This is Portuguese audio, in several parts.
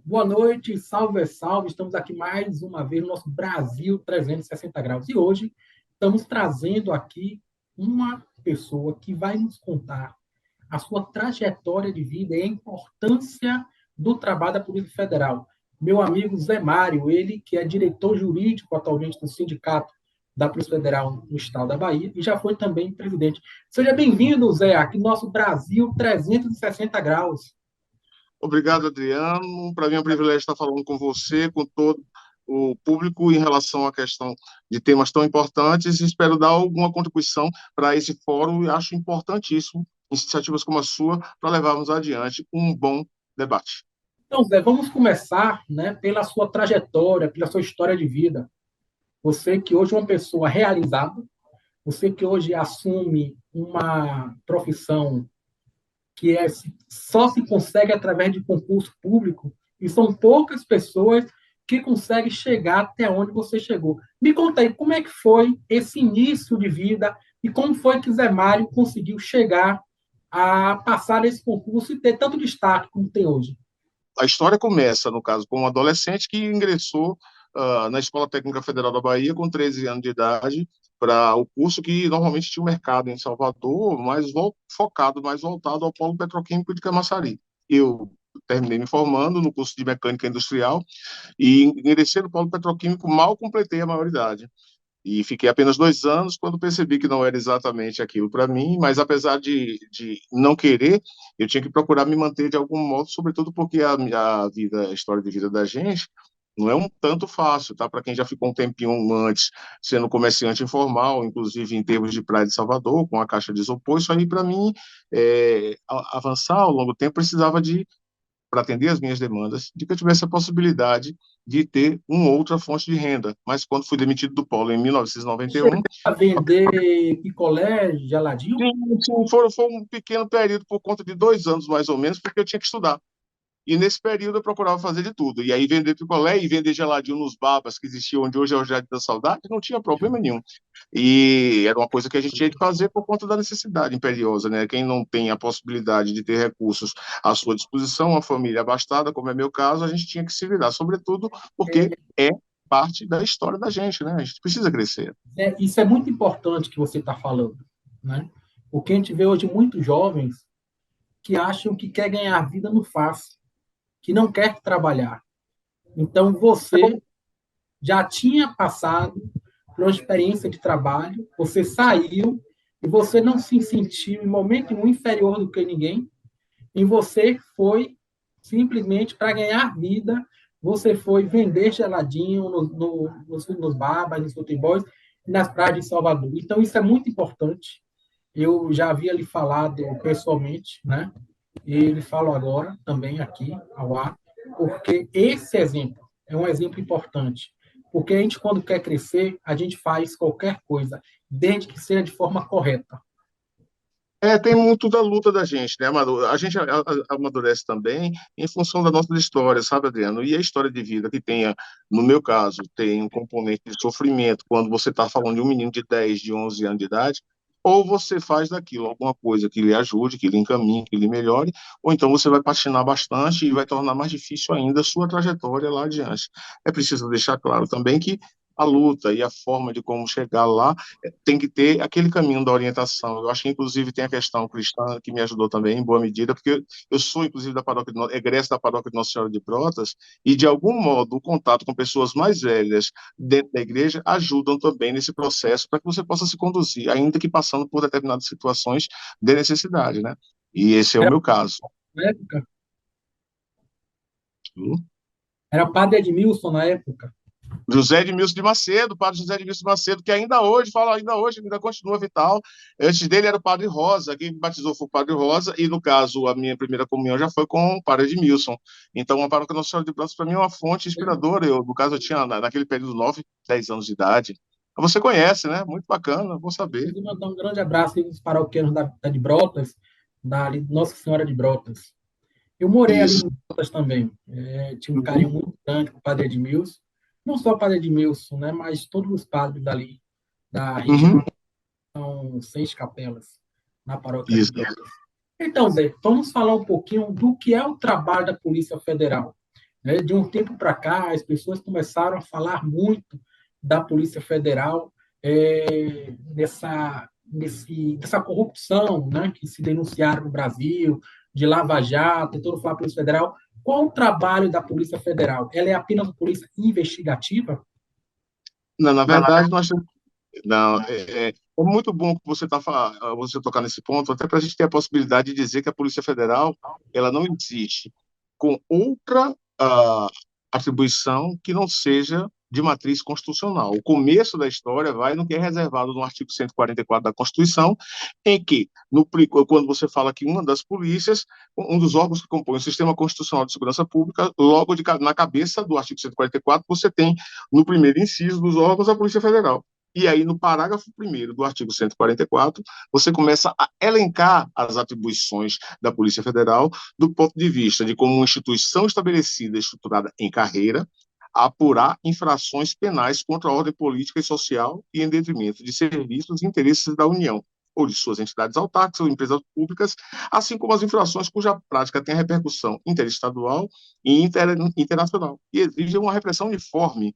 Boa noite, salve, salve. Estamos aqui mais uma vez no nosso Brasil 360 graus. E hoje estamos trazendo aqui uma pessoa que vai nos contar a sua trajetória de vida e a importância do trabalho da Polícia Federal. Meu amigo Zé Mário, ele que é diretor jurídico atualmente do Sindicato da Polícia Federal no estado da Bahia e já foi também presidente. Seja bem-vindo, Zé, aqui no nosso Brasil 360 graus. Obrigado, Adriano. Para mim é um privilégio estar falando com você, com todo o público em relação à questão de temas tão importantes. Espero dar alguma contribuição para esse fórum e acho importantíssimo iniciativas como a sua para levarmos adiante um bom debate. Então, Zé, vamos começar, né, pela sua trajetória, pela sua história de vida. Você que hoje é uma pessoa realizada, você que hoje assume uma profissão que só se consegue através de concurso público, e são poucas pessoas que conseguem chegar até onde você chegou. Me conta aí, como é que foi esse início de vida e como foi que Zé Mário conseguiu chegar a passar nesse concurso e ter tanto destaque como tem hoje? A história começa, no caso, com um adolescente que ingressou na Escola Técnica Federal da Bahia com 13 anos de idade para o curso que normalmente tinha um mercado em Salvador, focado, mais voltado ao polo petroquímico de Camaçari. Eu terminei me formando no curso de mecânica industrial e ingressei no polo petroquímico, mal completei a maioridade. E fiquei apenas 2 anos quando percebi que não era exatamente aquilo para mim, mas apesar de não querer, eu tinha que procurar me manter de algum modo, sobretudo porque a vida, a história de vida da gente não é um tanto fácil, tá? Para quem já ficou um tempinho antes sendo comerciante informal, inclusive em termos de Praia de Salvador, com a caixa de isopor, isso aí para mim avançar ao longo do tempo precisava de para atender as minhas demandas, de que eu tivesse a possibilidade de ter uma outra fonte de renda. Mas quando fui demitido do Polo em 1991, A vender picolé, geladinho? sim, foi um pequeno período por conta de 2 anos, mais ou menos, porque eu tinha que estudar. E nesse período eu procurava fazer de tudo. E aí vender picolé e vender geladinho nos babas que existiam onde hoje é o Jardim da Saudade, não tinha problema nenhum. E era uma coisa que a gente tinha que fazer por conta da necessidade imperiosa, né? Quem não tem a possibilidade de ter recursos à sua disposição, uma família abastada, como é meu caso, a gente tinha que se virar, sobretudo porque é parte da história da gente, né? A gente precisa crescer. Isso é muito importante que você está falando, né? Porque a gente vê hoje muitos jovens que acham que quer ganhar vida no fácil, que não quer trabalhar. Então, você já tinha passado por uma experiência de trabalho, você saiu e você não se sentiu em momento nenhum inferior do que ninguém, e você foi simplesmente para ganhar vida, você foi vender geladinho nos babas, nos futebols e nas praias de Salvador. Então, isso é muito importante. Eu já havia lhe falado pessoalmente, né? E ele falo agora também aqui ao ar, porque esse exemplo é um exemplo importante. Porque a gente, quando quer crescer, a gente faz qualquer coisa, desde que seja de forma correta. Tem muito da luta da gente, né? A gente amadurece também em função da nossa história, sabe, Adriano? E a história de vida que tenha, no meu caso, tem um componente de sofrimento quando você está falando de um menino de 10, de 11 anos de idade, ou você faz daquilo alguma coisa que lhe ajude, que lhe encaminhe, que lhe melhore, ou então você vai patinar bastante e vai tornar mais difícil ainda a sua trajetória lá adiante. É preciso deixar claro também que a luta e a forma de como chegar lá tem que ter aquele caminho da orientação. Eu acho que, inclusive, tem a questão cristã que me ajudou também, em boa medida, porque eu sou, inclusive, egresso da paróquia de Nossa Senhora de Brotas, e, de algum modo, o contato com pessoas mais velhas dentro da igreja ajudam também nesse processo para que você possa se conduzir, ainda que passando por determinadas situações de necessidade, né? E esse é o Era, meu caso. na época, Hum? era padre Edmilson na época. José Edmilson de Macedo, padre José Edmilson de Macedo, que ainda hoje, fala ainda hoje, ainda continua vital. Antes dele era o padre Rosa, quem me batizou foi o padre Rosa, e no caso, a minha primeira comunhão já foi com o padre Edmilson. Então, a paróquia Nossa Senhora de Brotas, para mim, é uma fonte inspiradora. No caso, eu tinha, naquele período, 9, 10 anos de idade. Você conhece, né? Muito bacana, vou saber. Queria mandar um grande abraço aos paroquianos de Brotas, da Nossa Senhora de Brotas. Eu morei ali Isso. em Brotas também. Tinha um carinho Uhum. muito grande com o padre Edmilson. Não só o padre Edmilson, né, mas todos os padres dali, da região. Uhum. São 6 capelas na paróquia de Isso. Brotas. Então, Zé, vamos falar um pouquinho do que é o trabalho da Polícia Federal. né? De um tempo para cá, as pessoas começaram a falar muito da Polícia Federal, dessa corrupção, né, que se denunciaram no Brasil, de Lava Jato, tentando falar Polícia Federal. Qual o trabalho da Polícia Federal? Ela é apenas uma polícia investigativa? Não, na verdade, nós temos. Não, é muito bom que você tocar nesse ponto, até para a gente ter a possibilidade de dizer que a Polícia Federal ela não existe com outra atribuição que não seja de matriz constitucional. O começo da história vai no que é reservado no artigo 144 da Constituição, em que, quando você fala que uma das polícias, um dos órgãos que compõem o Sistema Constitucional de Segurança Pública, logo na cabeça do artigo 144, você tem, no primeiro inciso dos órgãos, a Polícia Federal. E aí, no parágrafo 1º do artigo 144, você começa a elencar as atribuições da Polícia Federal do ponto de vista de como uma instituição estabelecida, estruturada em carreira, apurar infrações penais contra a ordem política e social e em detrimento de serviços e interesses da União, ou de suas entidades autárquicas ou empresas públicas, assim como as infrações cuja prática tem repercussão interestadual e internacional, e exigem uma repressão uniforme,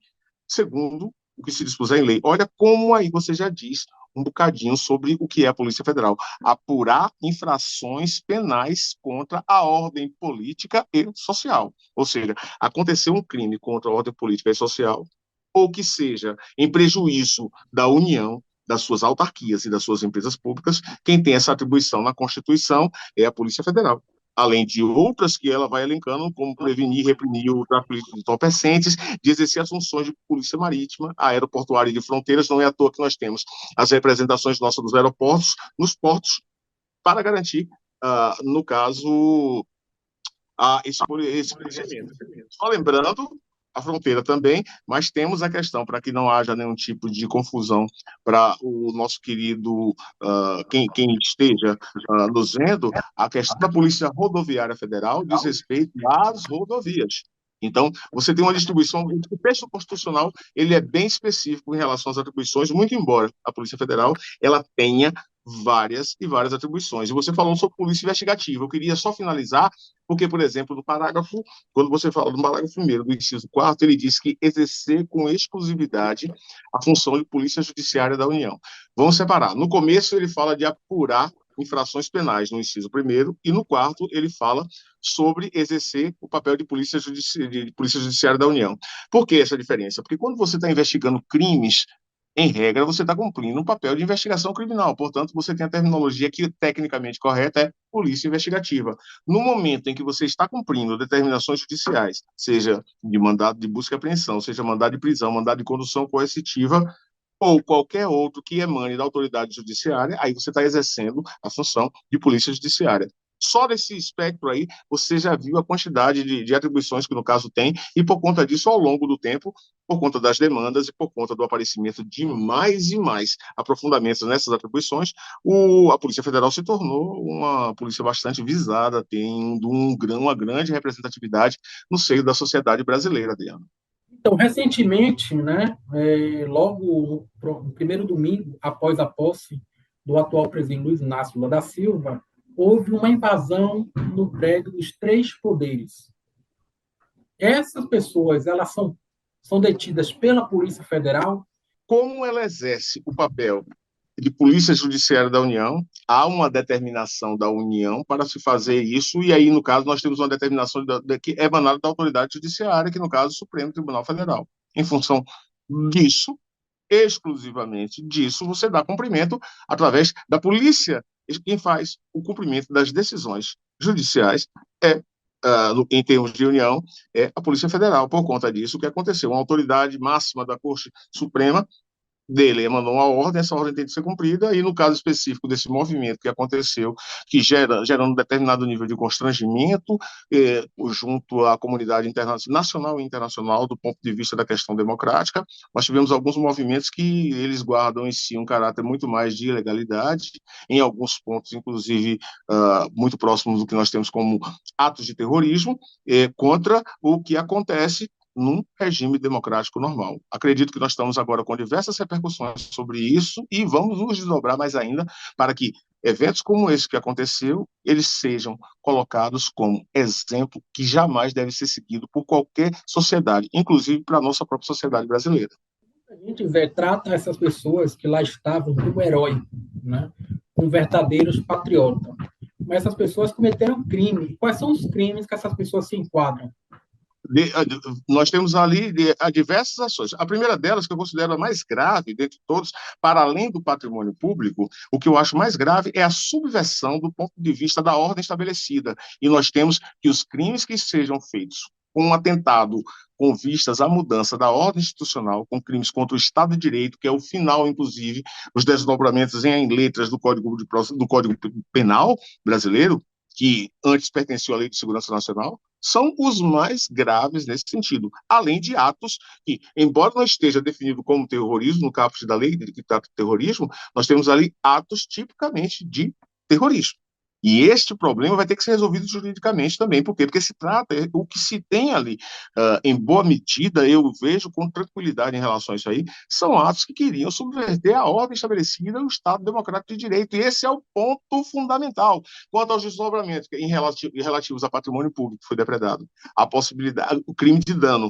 segundo o que se dispuser em lei. Olha como aí você já diz um bocadinho sobre o que é a Polícia Federal. Apurar infrações penais contra a ordem política e social. Ou seja, aconteceu um crime contra a ordem política e social, ou que seja em prejuízo da União, das suas autarquias e das suas empresas públicas, quem tem essa atribuição na Constituição é a Polícia Federal, além de outras que ela vai elencando, como prevenir e reprimir o tráfico de entorpecentes, de exercer as funções de polícia marítima, aeroportuária e de fronteiras. Não é à toa que nós temos as representações nossas dos aeroportos, nos portos, para garantir, no caso, esse policiamento. Só lembrando, a fronteira também, mas temos a questão, para que não haja nenhum tipo de confusão para o nosso querido, quem esteja nos vendo, a questão da Polícia Rodoviária Federal diz respeito às rodovias. Então, você tem uma distribuição, o texto constitucional, ele é bem específico em relação às atribuições, muito embora a Polícia Federal, ela tenha várias e várias atribuições. E você falou sobre polícia investigativa. Eu queria só finalizar, porque, por exemplo, no parágrafo, quando você fala do parágrafo 1º do inciso 4º, ele diz que exercer com exclusividade a função de polícia judiciária da União. Vamos separar. No começo, ele fala de apurar infrações penais, no inciso 1º, e no 4º, ele fala sobre exercer o papel de polícia judiciária da União. Por que essa diferença? Porque quando você está investigando crimes, em regra, você está cumprindo um papel de investigação criminal. Portanto, você tem a terminologia que tecnicamente correta é polícia investigativa. No momento em que você está cumprindo determinações judiciais, seja de mandado de busca e apreensão, seja mandado de prisão, mandado de condução coercitiva, ou qualquer outro que emane da autoridade judiciária, aí você está exercendo a função de polícia judiciária. Só nesse espectro aí, você já viu a quantidade de atribuições que, no caso, tem, e por conta disso, ao longo do tempo, por conta das demandas e por conta do aparecimento de mais e mais aprofundamentos nessas atribuições, a Polícia Federal se tornou uma polícia bastante visada, tem uma grande representatividade no seio da sociedade brasileira, Adriano. Então, recentemente, né, logo no primeiro domingo após a posse do atual presidente Luiz Inácio Lula da Silva, houve uma invasão no prédio dos três poderes. Essas pessoas, elas são detidas pela Polícia Federal. Como ela exerce o papel de Polícia Judiciária da União, há uma determinação da União para se fazer isso, e aí, no caso, nós temos uma determinação que é emanada da autoridade judiciária, que, no caso, o Supremo Tribunal Federal. Em função disso, exclusivamente disso, você dá cumprimento através da polícia. Quem faz o cumprimento das decisões judiciais em termos de União, é a Polícia Federal. Por conta disso, o que aconteceu? Uma autoridade máxima da Corte Suprema dele emanou uma ordem, essa ordem tem que ser cumprida, e no caso específico desse movimento que aconteceu, que gerando um determinado nível de constrangimento junto à comunidade nacional e internacional do ponto de vista da questão democrática, nós tivemos alguns movimentos que eles guardam em si um caráter muito mais de ilegalidade, em alguns pontos, inclusive, muito próximos do que nós temos como atos de terrorismo, contra o que acontece num regime democrático normal. Acredito que nós estamos agora com diversas repercussões sobre isso e vamos nos desdobrar mais ainda para que eventos como esse que aconteceu, eles sejam colocados como exemplo que jamais deve ser seguido por qualquer sociedade, inclusive para a nossa própria sociedade brasileira. A gente trata essas pessoas que lá estavam como herói, né? Como verdadeiros patriotas. Mas essas pessoas cometeram crime. Quais são os crimes que essas pessoas se enquadram? Nós temos ali diversas ações. A primeira delas, que eu considero a mais grave dentre todos, para além do patrimônio público, o que eu acho mais grave é a subversão do ponto de vista da ordem estabelecida. E nós temos que os crimes que sejam feitos com um atentado com vistas à mudança da ordem institucional, com crimes contra o Estado de Direito, que é o final, inclusive, os desdobramentos em letras do Código Penal brasileiro, que antes pertenciam à Lei de Segurança Nacional, são os mais graves nesse sentido, além de atos que, embora não esteja definido como terrorismo no caput da lei que trata de terrorismo, nós temos ali atos tipicamente de terrorismo. E este problema vai ter que ser resolvido juridicamente também. Por quê? Porque se trata, o que se tem ali, em boa medida, eu vejo com tranquilidade em relação a isso aí, são atos que queriam subverter a ordem estabelecida e o Estado Democrático de Direito. E esse é o ponto fundamental. Quanto aos desdobramentos relativos a patrimônio público que foi depredado, a possibilidade, o crime de dano,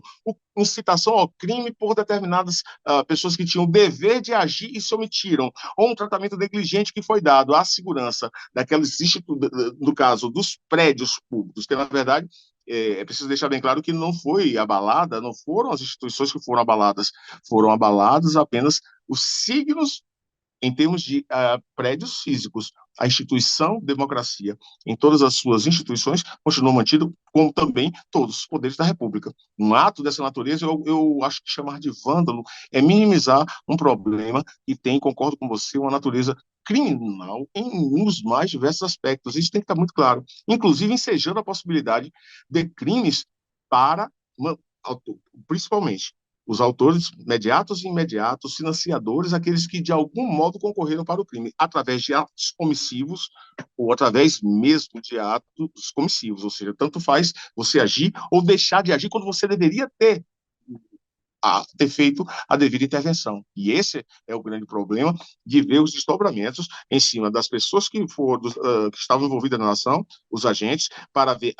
incitação ao crime por determinadas pessoas que tinham o dever de agir e se omitiram, ou um tratamento negligente que foi dado à segurança daqueles no caso dos prédios públicos, que na verdade é preciso deixar bem claro que não foi abalada, não foram as instituições que foram abaladas apenas os signos em termos de prédios físicos. A instituição democracia, em todas as suas instituições, continua mantido, como também todos os poderes da República. Um ato dessa natureza, eu acho que chamar de vândalo é minimizar um problema que tem, concordo com você, uma natureza criminal em os mais diversos aspectos. Isso tem que estar muito claro, inclusive ensejando a possibilidade de crimes para, principalmente, os autores mediatos e imediatos, financiadores, aqueles que de algum modo concorreram para o crime, através de atos comissivos ou através mesmo de atos comissivos, ou seja, tanto faz você agir ou deixar de agir quando você deveria ter feito a devida intervenção. E esse é o grande problema de ver os desdobramentos em cima das pessoas que estavam envolvidas na ação, os agentes, para ver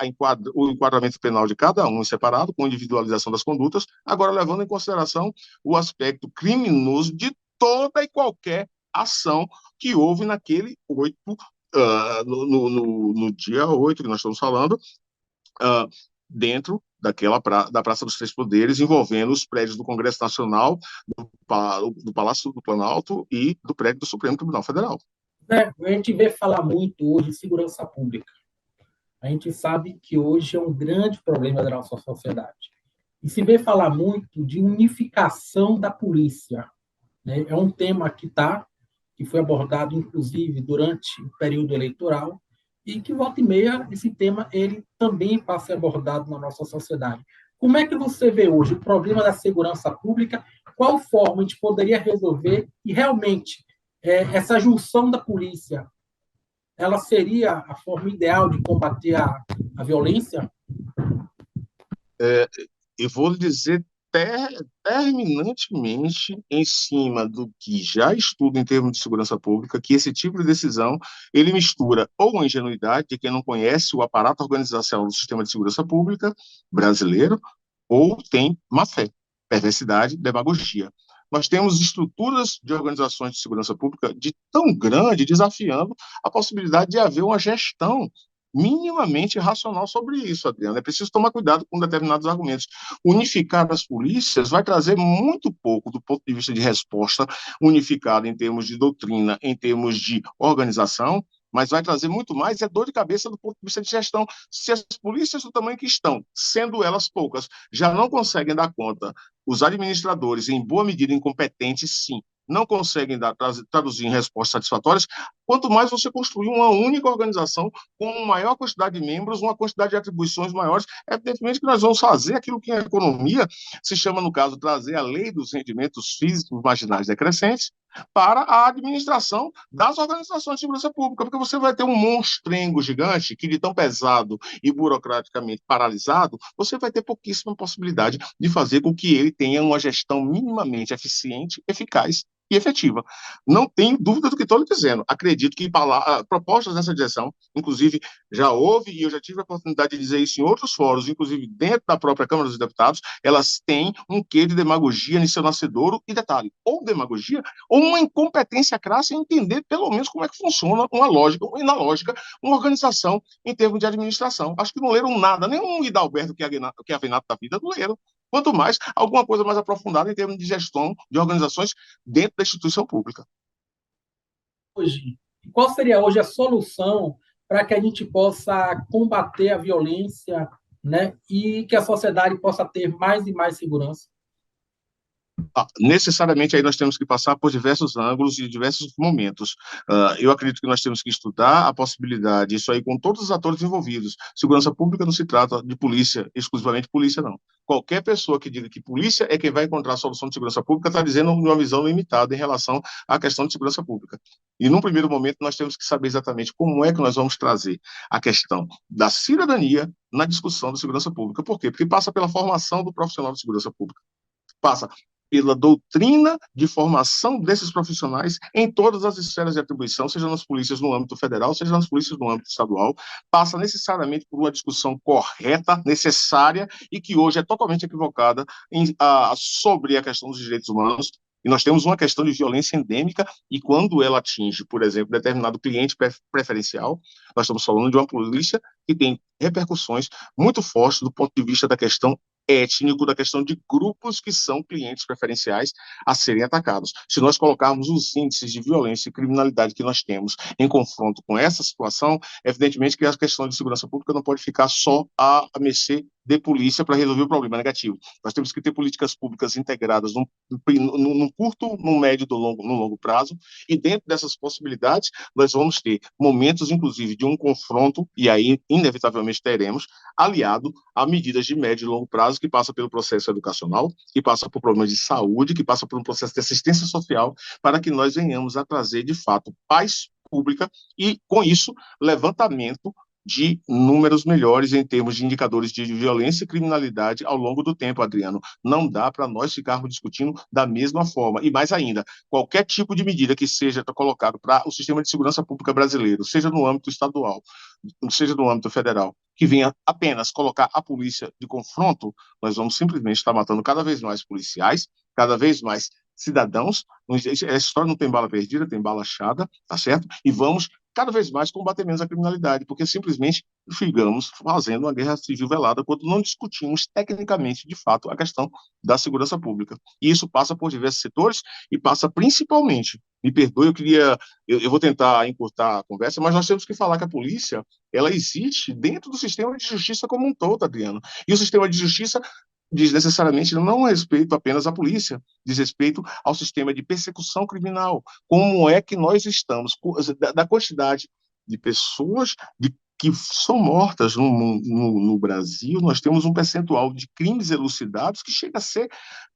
o enquadramento penal de cada um em separado, com individualização das condutas, agora levando em consideração o aspecto criminoso de toda e qualquer ação que houve naquele 8, no dia 8 que nós estamos falando, dentro da Praça dos Três Poderes, envolvendo os prédios do Congresso Nacional, do Palácio do Planalto e do prédio do Supremo Tribunal Federal. A gente vê falar muito hoje de segurança pública. A gente sabe que hoje é um grande problema da nossa sociedade. E se vê falar muito de unificação da polícia, né? É um tema que foi abordado, inclusive, durante o período eleitoral, e que, volta e meia, esse tema ele também passa a ser abordado na nossa sociedade. Como é que você vê hoje o problema da segurança pública? Qual forma a gente poderia resolver e, realmente, essa junção da polícia, ela seria a forma ideal de combater a violência? Eu vou dizer terminantemente em cima do que já estudo em termos de segurança pública, que esse tipo de decisão, ele mistura ou a ingenuidade de quem não conhece o aparato organizacional do sistema de segurança pública brasileiro, ou tem má fé, perversidade, demagogia. Nós temos estruturas de organizações de segurança pública de tão grande, desafiando a possibilidade de haver uma gestão minimamente racional sobre isso, Adriano. É preciso tomar cuidado com determinados argumentos. Unificar as polícias vai trazer muito pouco do ponto de vista de resposta unificada em termos de doutrina, em termos de organização, mas vai trazer muito mais dor de cabeça do ponto de vista de gestão. Se as polícias do tamanho que estão, sendo elas poucas, já não conseguem dar conta, os administradores, em boa medida incompetentes, sim, não conseguem traduzir em respostas satisfatórias, quanto mais você construir uma única organização com uma maior quantidade de membros, uma quantidade de atribuições maiores, evidentemente que nós vamos fazer aquilo que a economia se chama, no caso, trazer a lei dos rendimentos físicos marginais decrescentes para a administração das organizações de segurança pública, porque você vai ter um monstrengo gigante que, de tão pesado e burocraticamente paralisado, você vai ter pouquíssima possibilidade de fazer com que ele tenha uma gestão minimamente eficiente, eficaz e efetiva. Não tenho dúvida do que estou lhe dizendo. Acredito que propostas nessa direção, inclusive já houve, e eu já tive a oportunidade de dizer isso em outros fóruns, inclusive dentro da própria Câmara dos Deputados, elas têm um quê de demagogia em seu nascedouro, e detalhe, ou demagogia, ou uma incompetência crassa em entender pelo menos como é que funciona uma lógica, na lógica, uma organização em termos de administração. Acho que não leram nada, nenhum Hidalberto que é Avenato da vida, não leram. Quanto mais alguma coisa mais aprofundada em termos de gestão de organizações dentro da instituição pública. Hoje, qual seria hoje a solução para que a gente possa combater a violência, né, e que a sociedade possa ter mais e mais segurança? Necessariamente aí nós temos que passar por diversos ângulos e diversos momentos. Eu acredito que nós temos que estudar a possibilidade, isso aí com todos os atores envolvidos. Segurança pública não se trata de polícia, exclusivamente polícia, não. Qualquer pessoa que diga que polícia é quem vai encontrar a solução de segurança pública está dizendo uma visão limitada em relação à questão de segurança pública. E, num primeiro momento, nós temos que saber exatamente como é que nós vamos trazer a questão da cidadania na discussão da segurança pública. Por quê? Porque passa pela formação do profissional de segurança pública. Passa pela doutrina de formação desses profissionais em todas as esferas de atribuição, seja nas polícias no âmbito federal, seja nas polícias no âmbito estadual, passa necessariamente por uma discussão correta, necessária, e que hoje é totalmente equivocada sobre a questão dos direitos humanos. E nós temos uma questão de violência endêmica, e quando ela atinge, por exemplo, determinado cliente preferencial, nós estamos falando de uma polícia que tem repercussões muito fortes do ponto de vista da questão étnico, da questão de grupos que são clientes preferenciais a serem atacados. Se nós colocarmos os índices de violência e criminalidade que nós temos em confronto com essa situação, evidentemente que a questão de segurança pública não pode ficar só a mercê de polícia para resolver o problema negativo. Nós temos que ter políticas públicas integradas num curto, no médio e no longo prazo, e dentro dessas possibilidades nós vamos ter momentos, inclusive, de um confronto, e aí inevitavelmente teremos, aliado a medidas de médio e longo prazo que passa pelo processo educacional, que passa por problemas de saúde, que passa por um processo de assistência social, para que nós venhamos a trazer, de fato, paz pública e, com isso, levantamento de números melhores em termos de indicadores de violência e criminalidade ao longo do tempo, Adriano. Não dá para nós ficarmos discutindo da mesma forma. E mais ainda, qualquer tipo de medida que seja colocado para o sistema de segurança pública brasileiro, seja no âmbito estadual, seja no âmbito federal, que venha apenas colocar a polícia de confronto, nós vamos simplesmente estar matando cada vez mais policiais, cada vez mais cidadãos. Essa história não tem bala perdida, tem bala achada, tá certo? E vamos cada vez mais combater menos a criminalidade, porque simplesmente ficamos fazendo uma guerra civil velada quando não discutimos tecnicamente, de fato, a questão da segurança pública. E isso passa por diversos setores e passa principalmente, me perdoe, eu vou tentar encurtar a conversa, mas nós temos que falar que a polícia, ela existe dentro do sistema de justiça como um todo, Adriano. E o sistema de justiça diz necessariamente não respeito apenas à polícia, diz respeito ao sistema de persecução criminal. Como é que nós estamos, da quantidade de pessoas que são mortas no Brasil, nós temos um percentual de crimes elucidados que chega a ser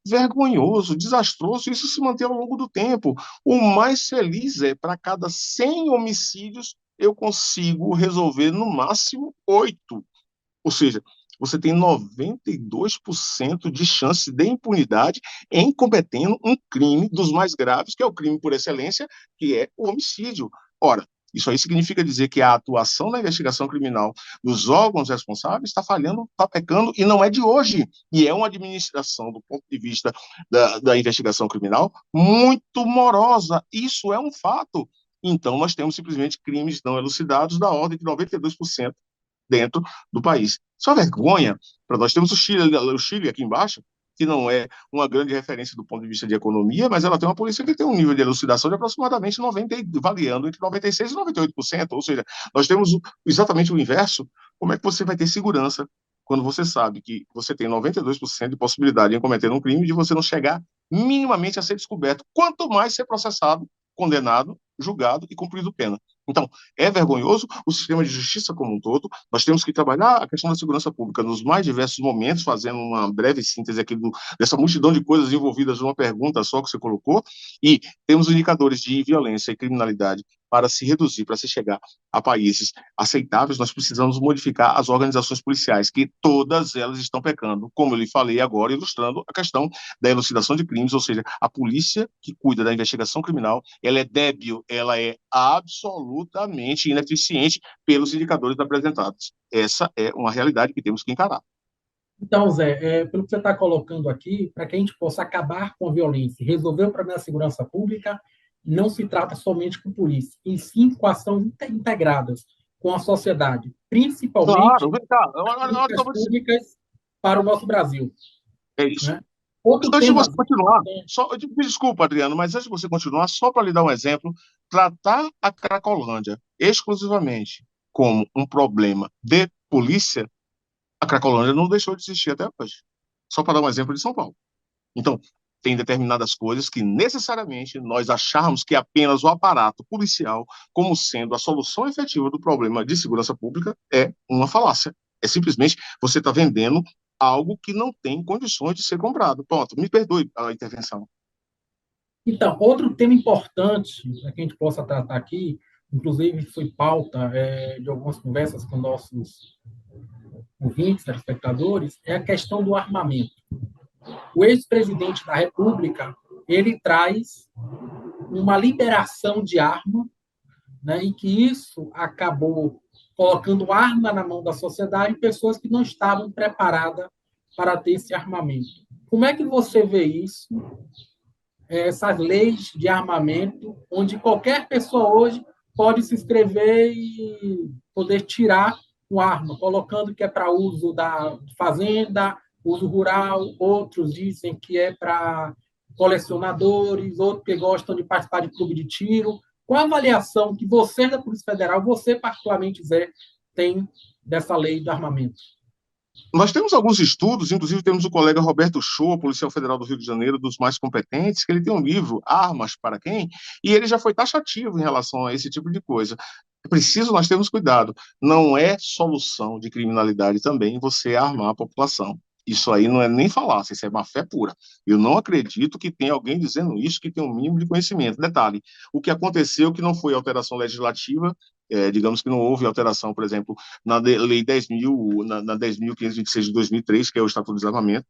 vergonhoso, desastroso, e isso se mantém ao longo do tempo. O mais feliz é, para cada 100 homicídios, eu consigo resolver no máximo 8. Ou seja, você tem 92% de chance de impunidade em cometendo um crime dos mais graves, que é o crime por excelência, que é o homicídio. Ora, isso aí significa dizer que a atuação da investigação criminal dos órgãos responsáveis está falhando, está pecando, e não é de hoje. E é uma administração, do ponto de vista da investigação criminal, muito morosa. Isso é um fato. Então, nós temos simplesmente crimes não elucidados da ordem de 92% dentro do país. Só vergonha para nós. Temos o Chile aqui embaixo, que não é uma grande referência do ponto de vista de economia, mas ela tem uma polícia que tem um nível de elucidação de aproximadamente 90, variando entre 96% e 98%, ou seja, nós temos exatamente o inverso. Como é que você vai ter segurança quando você sabe que você tem 92% de possibilidade de cometer um crime e de você não chegar minimamente a ser descoberto, quanto mais ser processado, condenado, julgado e cumprido pena. Então, é vergonhoso o sistema de justiça como um todo. Nós temos que trabalhar a questão da segurança pública nos mais diversos momentos, fazendo uma breve síntese aqui dessa multidão de coisas envolvidas numa pergunta só que você colocou, e temos indicadores de violência e criminalidade para se reduzir, para se chegar a países aceitáveis, nós precisamos modificar as organizações policiais, que todas elas estão pecando, como eu lhe falei agora, ilustrando a questão da elucidação de crimes, ou seja, a polícia que cuida da investigação criminal, ela é débil, ela é absolutamente ineficiente pelos indicadores apresentados. Essa é uma realidade que temos que encarar. Então, Zé, pelo que você está colocando aqui, para que a gente possa acabar com a violência e resolver o problema da segurança pública, não se trata somente com polícia, e sim com ações integradas com a sociedade, Claro, principalmente vem cá, olha o que eu políticas vou dizer. públicas para o nosso Brasil. É isso. Né? Outro Antes de tema, você continuar, desculpa, Adriano, mas antes de você continuar, só para lhe dar um exemplo, tratar a Cracolândia exclusivamente como um problema de polícia, a Cracolândia não deixou de existir até hoje. Só para dar um exemplo de São Paulo. Então, tem determinadas coisas que necessariamente nós acharmos que apenas o aparato policial, como sendo a solução efetiva do problema de segurança pública, é uma falácia. É simplesmente você está vendendo algo que não tem condições de ser comprado. Pronto, me perdoe a intervenção. então, outro tema importante para que a gente possa tratar aqui, inclusive foi pauta de algumas conversas com nossos ouvintes, telespectadores, é a questão do armamento. O ex-presidente da República, ele traz uma liberação de arma, né, e que isso acabou colocando arma na mão da sociedade e pessoas que não estavam preparadas para ter esse armamento. Como é que você vê isso, essas leis de armamento, onde qualquer pessoa hoje pode se inscrever e poder tirar uma arma, colocando que é para uso da fazenda, uso rural, outros dizem que é para colecionadores, outros que gostam de participar de clube de tiro. Qual a avaliação que você da Polícia Federal, você particularmente, Zé, tem dessa lei do armamento? Nós temos alguns estudos, inclusive temos o colega Roberto Shoa, policial federal do Rio de Janeiro, dos mais competentes, que ele tem um livro, Armas para Quem? E ele já foi taxativo em relação a esse tipo de coisa. É preciso nós termos cuidado. Não é solução de criminalidade também você armar a população. Isso aí não é nem falácia, isso é má fé pura. Eu não acredito que tenha alguém dizendo isso que tem um mínimo de conhecimento. Detalhe, o que aconteceu que não foi alteração legislativa, digamos que não houve alteração, por exemplo, na Lei 10.000, na 10.526 de 2003, que é o Estatuto do Desarmamento,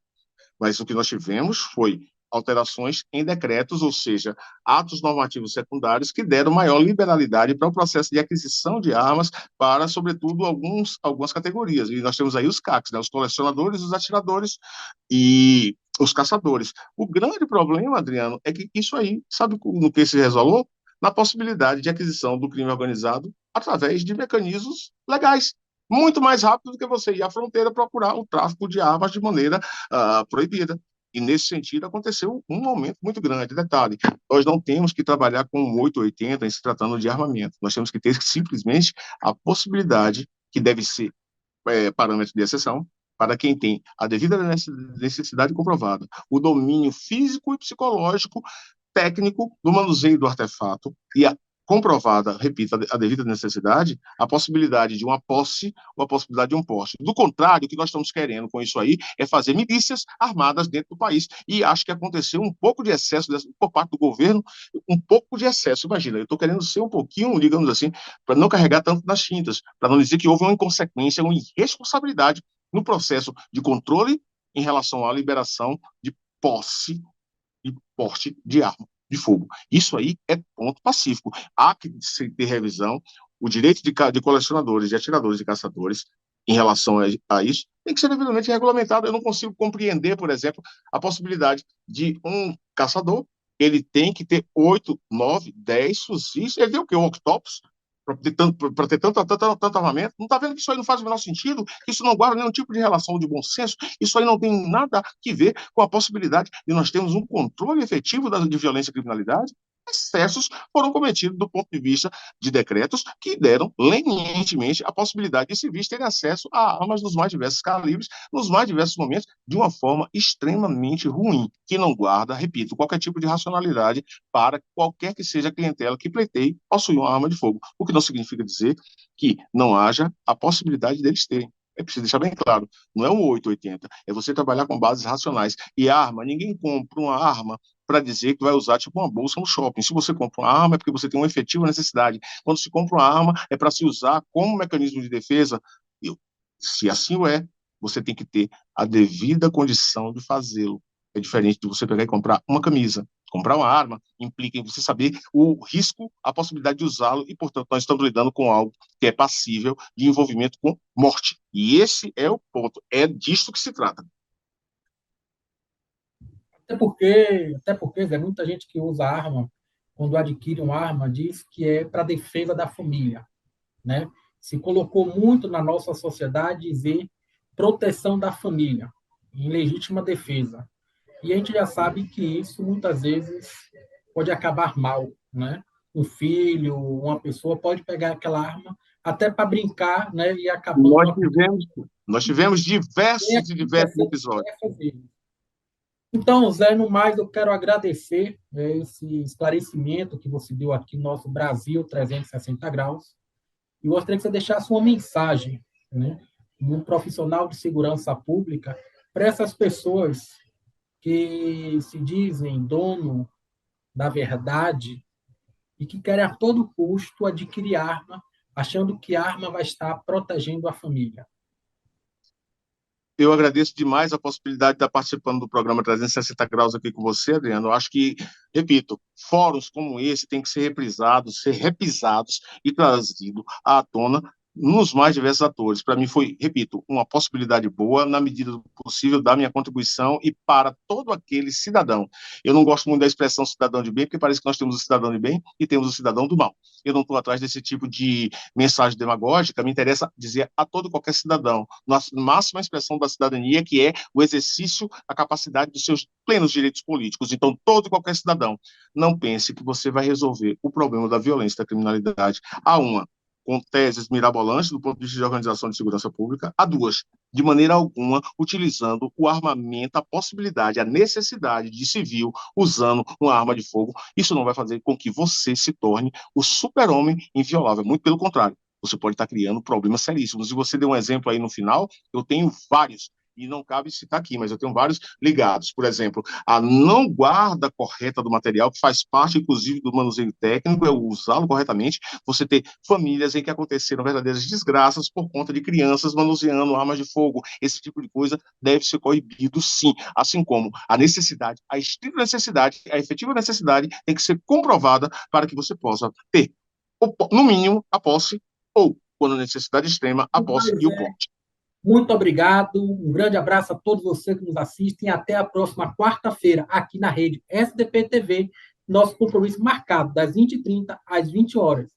mas o que nós tivemos foi alterações em decretos, ou seja, atos normativos secundários que deram maior liberalidade para o processo de aquisição de armas para, sobretudo, algumas categorias. E nós temos aí os CACs, né, os colecionadores, os atiradores e os caçadores. O grande problema, Adriano, é que isso aí, sabe no que se resolveu? Na possibilidade de aquisição do crime organizado através de mecanismos legais, muito mais rápido do que você ir à fronteira procurar o tráfico de armas de maneira proibida. E, nesse sentido, aconteceu um aumento muito grande. Detalhe, nós não temos que trabalhar com 880 em se tratando de armamento. Nós temos que ter simplesmente a possibilidade, que deve ser parâmetro de exceção, para quem tem a devida necessidade comprovada, o domínio físico e psicológico técnico do manuseio do artefato e a comprovada, repito, a devida necessidade, a possibilidade de uma posse ou a possibilidade de um porte. Do contrário, o que nós estamos querendo com isso aí é fazer milícias armadas dentro do país. E acho que aconteceu um pouco de excesso por parte do governo, um pouco de excesso. Imagina, eu estou querendo ser um pouquinho, digamos assim, para não carregar tanto nas tintas, para não dizer que houve uma inconsequência, uma irresponsabilidade no processo de controle em relação à liberação de posse e porte de arma de fogo. Isso aí é ponto pacífico. Há que ter revisão. O direito de colecionadores, de atiradores e caçadores em relação a isso tem que ser devidamente regulamentado. Eu não consigo compreender, por exemplo, a possibilidade de um caçador ele tem que ter 8, 9, 10 fuzis. Ele tem o quê? Um octopus? Para ter tanto armamento, não está vendo que isso aí não faz o menor sentido, que isso não guarda nenhum tipo de relação de bom senso, isso aí não tem nada a ver com a possibilidade de nós termos um controle efetivo de violência e criminalidade. Excessos foram cometidos do ponto de vista de decretos que deram lenientemente a possibilidade de civis terem acesso a armas dos mais diversos calibres, nos mais diversos momentos, de uma forma extremamente ruim, que não guarda, repito, qualquer tipo de racionalidade para qualquer que seja a clientela que pleiteie possuir uma arma de fogo, o que não significa dizer que não haja a possibilidade deles terem. É preciso deixar bem claro, não é um 880, é você trabalhar com bases racionais. E arma, ninguém compra uma arma para dizer que vai usar tipo uma bolsa no shopping. Se você compra uma arma, é porque você tem uma efetiva necessidade. Quando se compra uma arma, é para se usar como mecanismo de defesa. Se assim o é, você tem que ter a devida condição de fazê-lo. É diferente de você pegar e comprar uma camisa. Comprar uma arma implica em você saber o risco, a possibilidade de usá-lo, e, portanto, nós estamos lidando com algo que é passível de envolvimento com morte. E esse é o ponto. É disso que se trata. Até porque, Zé, muita gente que usa arma, quando adquire uma arma, diz que é para defesa da família, né? Se colocou muito na nossa sociedade dizer proteção da família, em legítima defesa. E a gente já sabe que isso muitas vezes pode acabar mal, né? Um filho, uma pessoa pode pegar aquela arma até para brincar, né? E acabando Nós uma coisa tivemos, nós tivemos que diversos e diversos episódios. é fazer. Então, Zé, no mais, eu quero agradecer esse esclarecimento que você deu aqui no nosso Brasil 360 graus. E gostaria que você deixasse uma mensagem, né, um profissional de segurança pública, para essas pessoas que se dizem dono da verdade e que querem a todo custo adquirir arma, achando que a arma vai estar protegendo a família. Eu agradeço demais a possibilidade de estar participando do programa 360 Graus aqui com você, Adriano. Eu acho que, repito, fóruns como esse têm que ser reprisados, ser repisados e trazidos à tona nos mais diversos atores. Para mim foi, repito, uma possibilidade boa, na medida do possível, da minha contribuição e para todo aquele cidadão. Eu não gosto muito da expressão cidadão de bem, porque parece que nós temos o cidadão de bem e temos o cidadão do mal. Eu não estou atrás desse tipo de mensagem demagógica, me interessa dizer a todo e qualquer cidadão, nossa máxima expressão da cidadania, que é o exercício, a capacidade dos seus plenos direitos políticos. Então, todo e qualquer cidadão, não pense que você vai resolver o problema da violência e da criminalidade a uma, com teses mirabolantes do ponto de vista de organização de segurança pública, a duas, de maneira alguma, utilizando o armamento, a possibilidade, a necessidade de civil usando uma arma de fogo. Isso não vai fazer com que você se torne o super-homem inviolável. Muito pelo contrário, você pode estar criando problemas seríssimos. E você deu um exemplo aí no final, eu tenho vários, e não cabe citar aqui, mas eu tenho vários ligados. Por exemplo, a não guarda correta do material, que faz parte, inclusive, do manuseio técnico, é usá-lo corretamente. Você ter famílias em que aconteceram verdadeiras desgraças por conta de crianças manuseando armas de fogo. Esse tipo de coisa deve ser coibido, sim. Assim como a necessidade, a estrita necessidade, a efetiva necessidade tem que ser comprovada para que você possa ter, no mínimo, a posse ou, quando a necessidade extrema, a posse e o porte. Muito obrigado, um grande abraço a todos vocês que nos assistem. Até a próxima quarta-feira, aqui na rede SDP TV. Nosso compromisso marcado, das 20h30 às 20 horas.